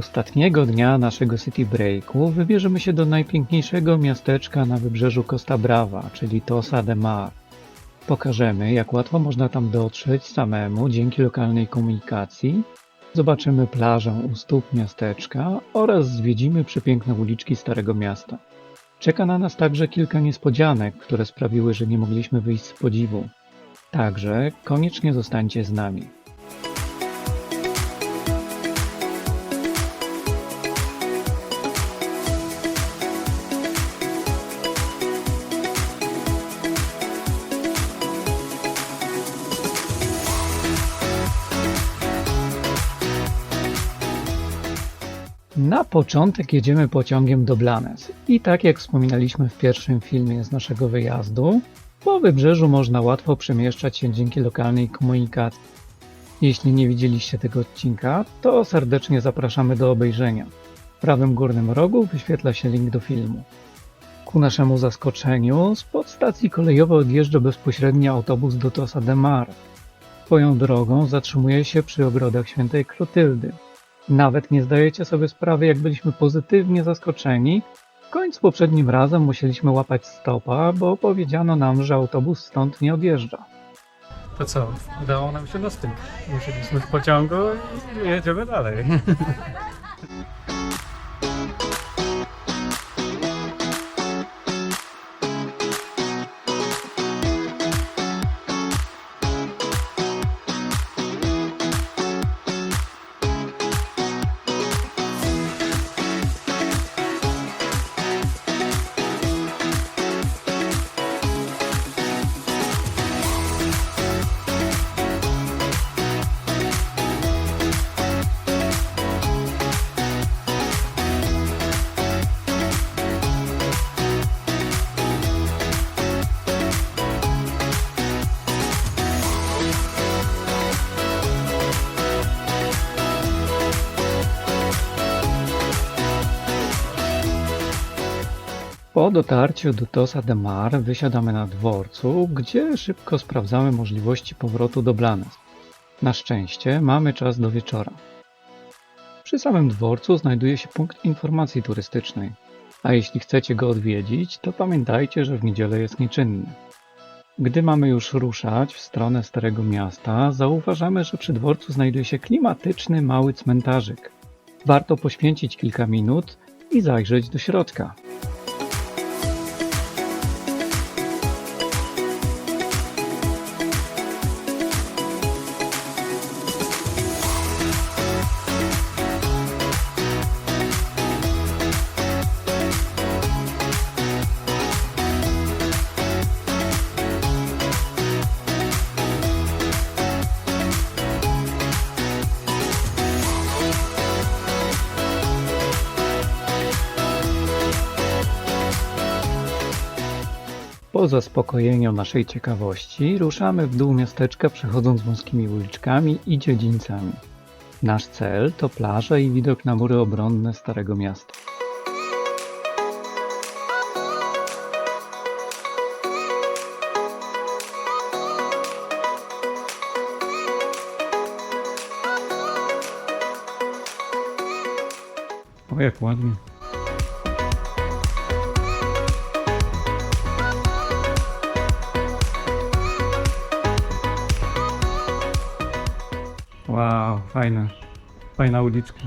Ostatniego dnia naszego city breaku wybierzemy się do najpiękniejszego miasteczka na wybrzeżu Costa Brava, czyli Tossa de Mar. Pokażemy, jak łatwo można tam dotrzeć samemu dzięki lokalnej komunikacji, zobaczymy plażę u stóp miasteczka oraz zwiedzimy przepiękne uliczki Starego Miasta. Czeka na nas także kilka niespodzianek, które sprawiły, że nie mogliśmy wyjść z podziwu. Także koniecznie zostańcie z nami. Na początek jedziemy pociągiem do Blanes i tak jak wspominaliśmy w pierwszym filmie z naszego wyjazdu, po wybrzeżu można łatwo przemieszczać się dzięki lokalnej komunikacji. Jeśli nie widzieliście tego odcinka, to serdecznie zapraszamy do obejrzenia. W prawym górnym rogu wyświetla się link do filmu. Ku naszemu zaskoczeniu z podstacji kolejowej odjeżdża bezpośrednio autobus do Tossa de Mar. Swoją drogą zatrzymuje się przy ogrodach Świętej Klotyldy. Nawet nie zdajecie sobie sprawy, jak byliśmy pozytywnie zaskoczeni. W końcu poprzednim razem musieliśmy łapać stopa, bo powiedziano nam, że autobus stąd nie odjeżdża. To co? Udało nam się dostać. Musieliśmy w pociągu i jedziemy dalej. Po dotarciu do Tossa de Mar wysiadamy na dworcu, gdzie szybko sprawdzamy możliwości powrotu do Blanes. Na szczęście mamy czas do wieczora. Przy samym dworcu znajduje się punkt informacji turystycznej, a jeśli chcecie go odwiedzić, to pamiętajcie, że w niedzielę jest nieczynny. Gdy mamy już ruszać w stronę Starego Miasta, zauważamy, że przy dworcu znajduje się klimatyczny mały cmentarzyk. Warto poświęcić kilka minut i zajrzeć do środka. Po zaspokojeniu naszej ciekawości ruszamy w dół miasteczka, przechodząc wąskimi uliczkami i dziedzińcami. Nasz cel to plaża i widok na mury obronne Starego Miasta. O, jak ładnie. Wow, fajna uliczka.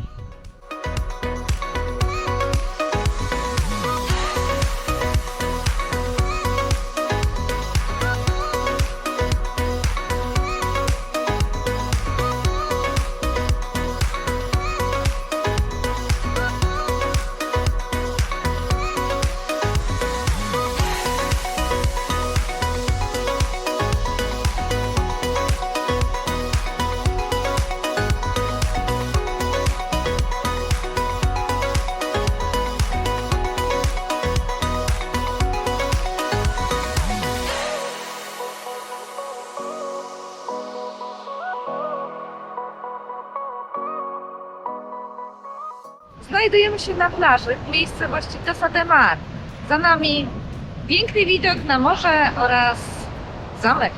Znajdujemy się na plaży w miejscowości Tossa de Mar. Za nami piękny widok na morze oraz zamek.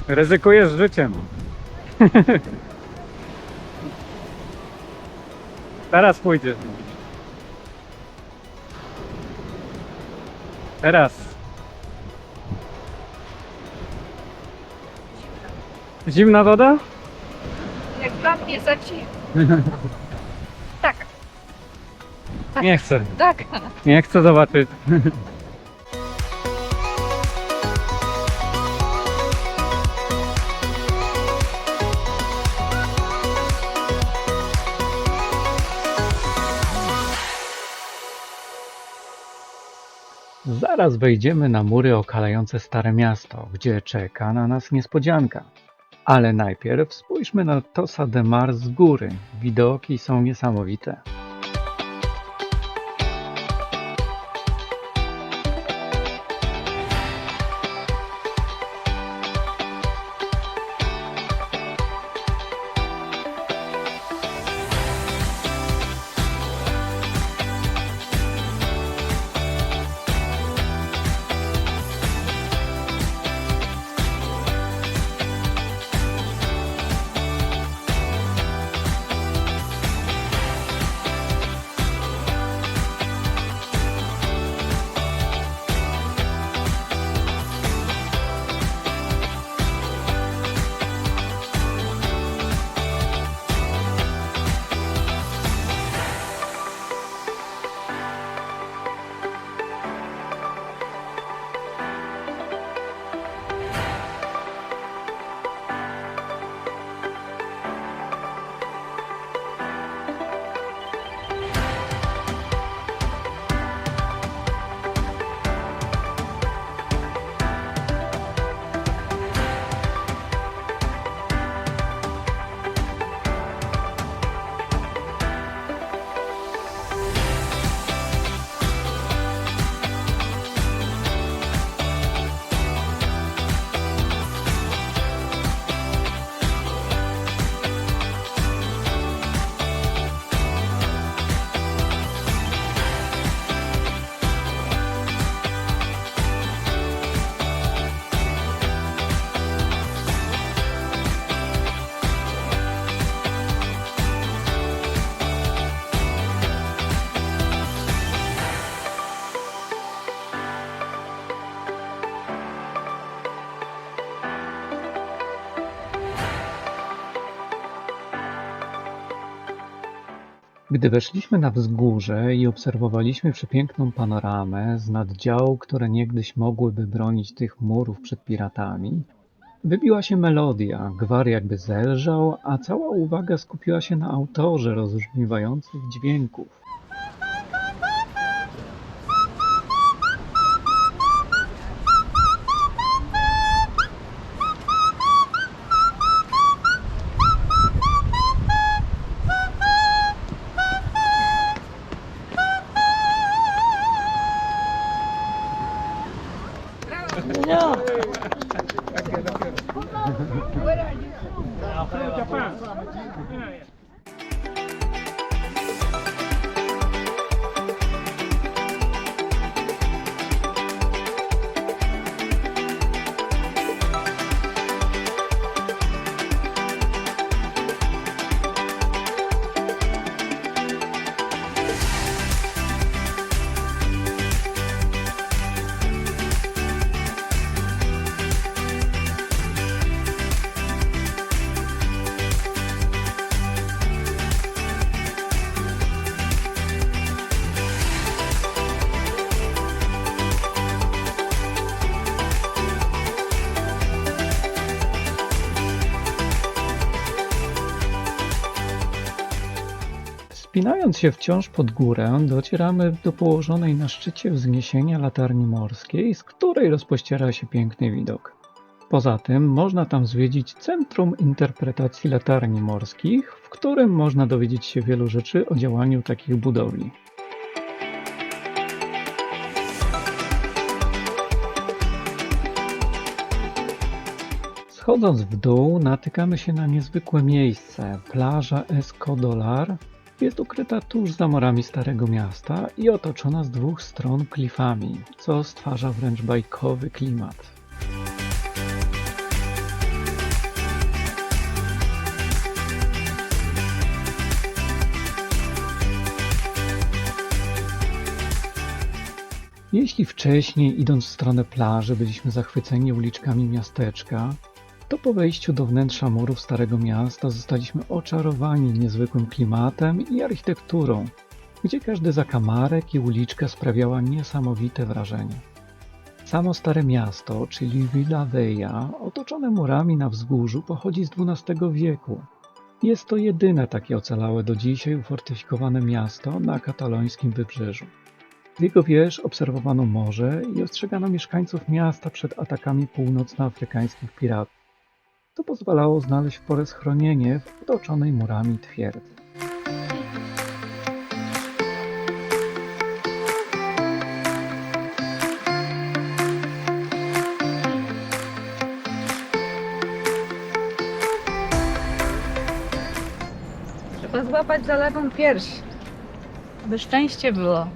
Ryzykujesz życiem. Teraz pójdziesz. Teraz. Zimna woda? Jak dla mnie za zimno. Tak, Nie chcę. tak. Nie chcę zobaczyć. Zaraz wejdziemy na mury okalające Stare Miasto, gdzie czeka na nas niespodzianka. Ale najpierw spójrzmy na Tossa de Mar z góry. Widoki są niesamowite. Gdy weszliśmy na wzgórze i obserwowaliśmy przepiękną panoramę z nad dział, które niegdyś mogłyby bronić tych murów przed piratami, wybiła się melodia, gwar jakby zelżał, a cała uwaga skupiła się na autorze rozbrzmiewających dźwięków. Wspinając się wciąż pod górę, docieramy do położonej na szczycie wzniesienia latarni morskiej, z której rozpościera się piękny widok. Poza tym można tam zwiedzić Centrum Interpretacji Latarni Morskich, w którym można dowiedzieć się wielu rzeczy o działaniu takich budowli. Schodząc w dół, natykamy się na niezwykłe miejsce. Plaża Escodolar jest ukryta tuż za murami Starego Miasta i otoczona z dwóch stron klifami, co stwarza wręcz bajkowy klimat. Jeśli wcześniej, idąc w stronę plaży, byliśmy zachwyceni uliczkami miasteczka, to po wejściu do wnętrza murów Starego Miasta zostaliśmy oczarowani niezwykłym klimatem i architekturą, gdzie każdy zakamarek i uliczka sprawiała niesamowite wrażenie. Samo Stare Miasto, czyli Villa Veia, otoczone murami na wzgórzu, pochodzi z XII wieku. Jest to jedyne takie ocalałe do dzisiaj ufortyfikowane miasto na katalońskim wybrzeżu. Z jego wież obserwowano morze i ostrzegano mieszkańców miasta przed atakami północnoafrykańskich piratów. To pozwalało znaleźć w porę schronienie w otoczonej murami twierdzy. Trzeba złapać za lewą pierś, aby szczęście było.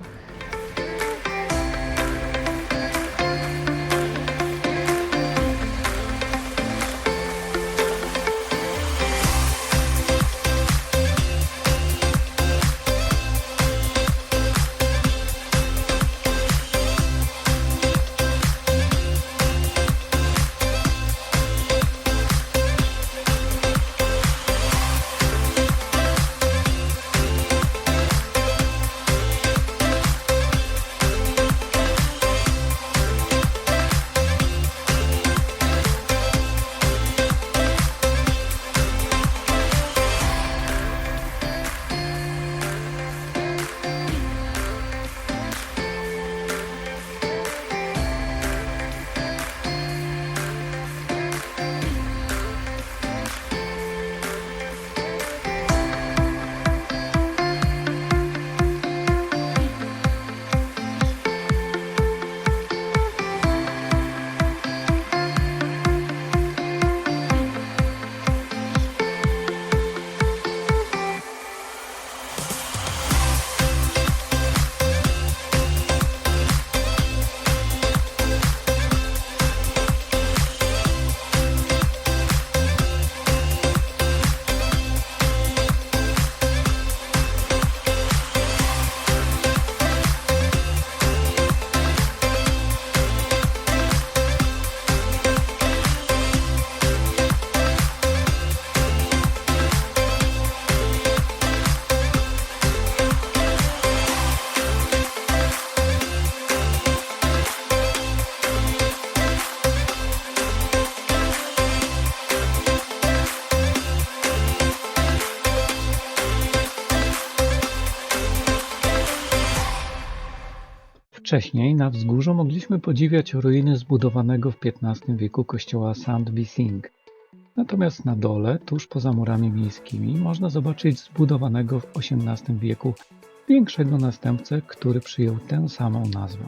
Wcześniej na wzgórzu mogliśmy podziwiać ruiny zbudowanego w XV wieku kościoła Saint-Vicing. Natomiast na dole, tuż poza murami miejskimi, można zobaczyć zbudowanego w XVIII wieku większego następcę, który przyjął tę samą nazwę.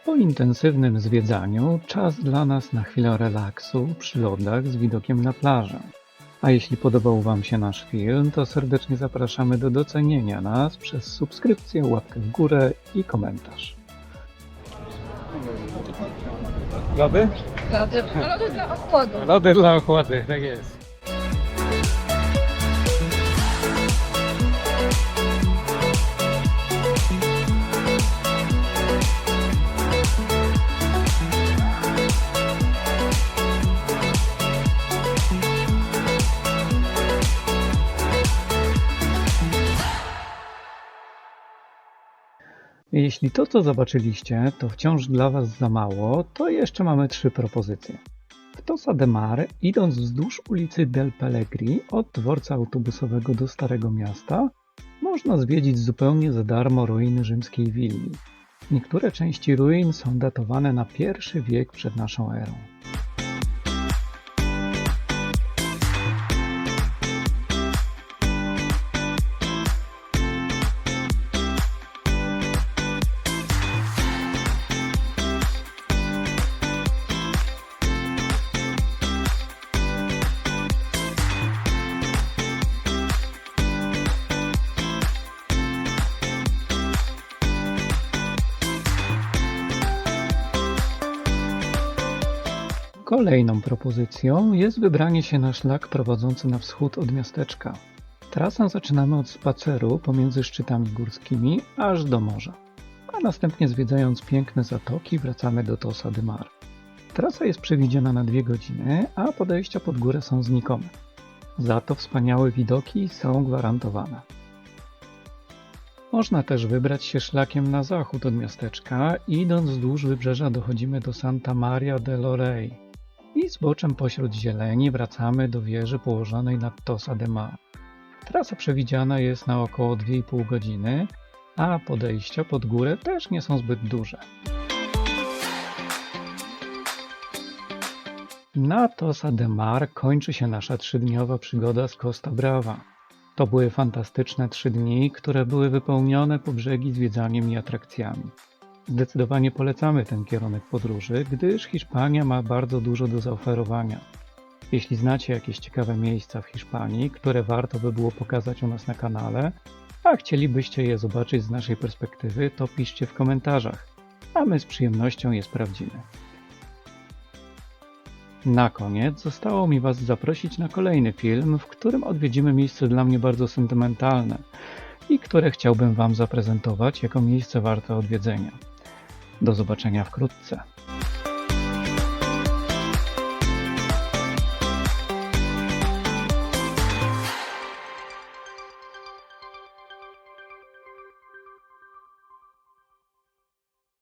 Po intensywnym zwiedzaniu czas dla nas na chwilę relaksu przy lodach z widokiem na plażę. A jeśli podobał Wam się nasz film, to serdecznie zapraszamy do docenienia nas przez subskrypcję, łapkę w górę i komentarz. Lody? Lody dla ochłodu. Lody dla ochłady, tak jest. Jeśli to, co zobaczyliście, to wciąż dla Was za mało, to jeszcze mamy 3 propozycje. W Tossa de Mar, idąc wzdłuż ulicy Del Pellegri od dworca autobusowego do Starego Miasta, można zwiedzić zupełnie za darmo ruiny rzymskiej willi. Niektóre części ruin są datowane na I wiek przed naszą erą. Kolejną propozycją jest wybranie się na szlak prowadzący na wschód od miasteczka. Trasę zaczynamy od spaceru pomiędzy szczytami górskimi aż do morza, a następnie zwiedzając piękne zatoki wracamy do Tossa de Mar. Trasa jest przewidziana na 2 godziny, a podejścia pod górę są znikome. Za to wspaniałe widoki są gwarantowane. Można też wybrać się szlakiem na zachód od miasteczka i idąc wzdłuż wybrzeża dochodzimy do Santa Maria del Rey i zboczem pośród zieleni wracamy do wieży położonej nad Tossa de Mar. Trasa przewidziana jest na około 2,5 godziny, a podejścia pod górę też nie są zbyt duże. Na Tossa de Mar kończy się nasza 3-dniowa przygoda z Costa Brava. To były fantastyczne 3 dni, które były wypełnione po brzegi zwiedzaniem i atrakcjami. Zdecydowanie polecamy ten kierunek podróży, gdyż Hiszpania ma bardzo dużo do zaoferowania. Jeśli znacie jakieś ciekawe miejsca w Hiszpanii, które warto by było pokazać u nas na kanale, a chcielibyście je zobaczyć z naszej perspektywy, to piszcie w komentarzach, a my z przyjemnością je sprawdzimy. Na koniec zostało mi Was zaprosić na kolejny film, w którym odwiedzimy miejsce dla mnie bardzo sentymentalne i które chciałbym Wam zaprezentować jako miejsce warte odwiedzenia. Do zobaczenia wkrótce.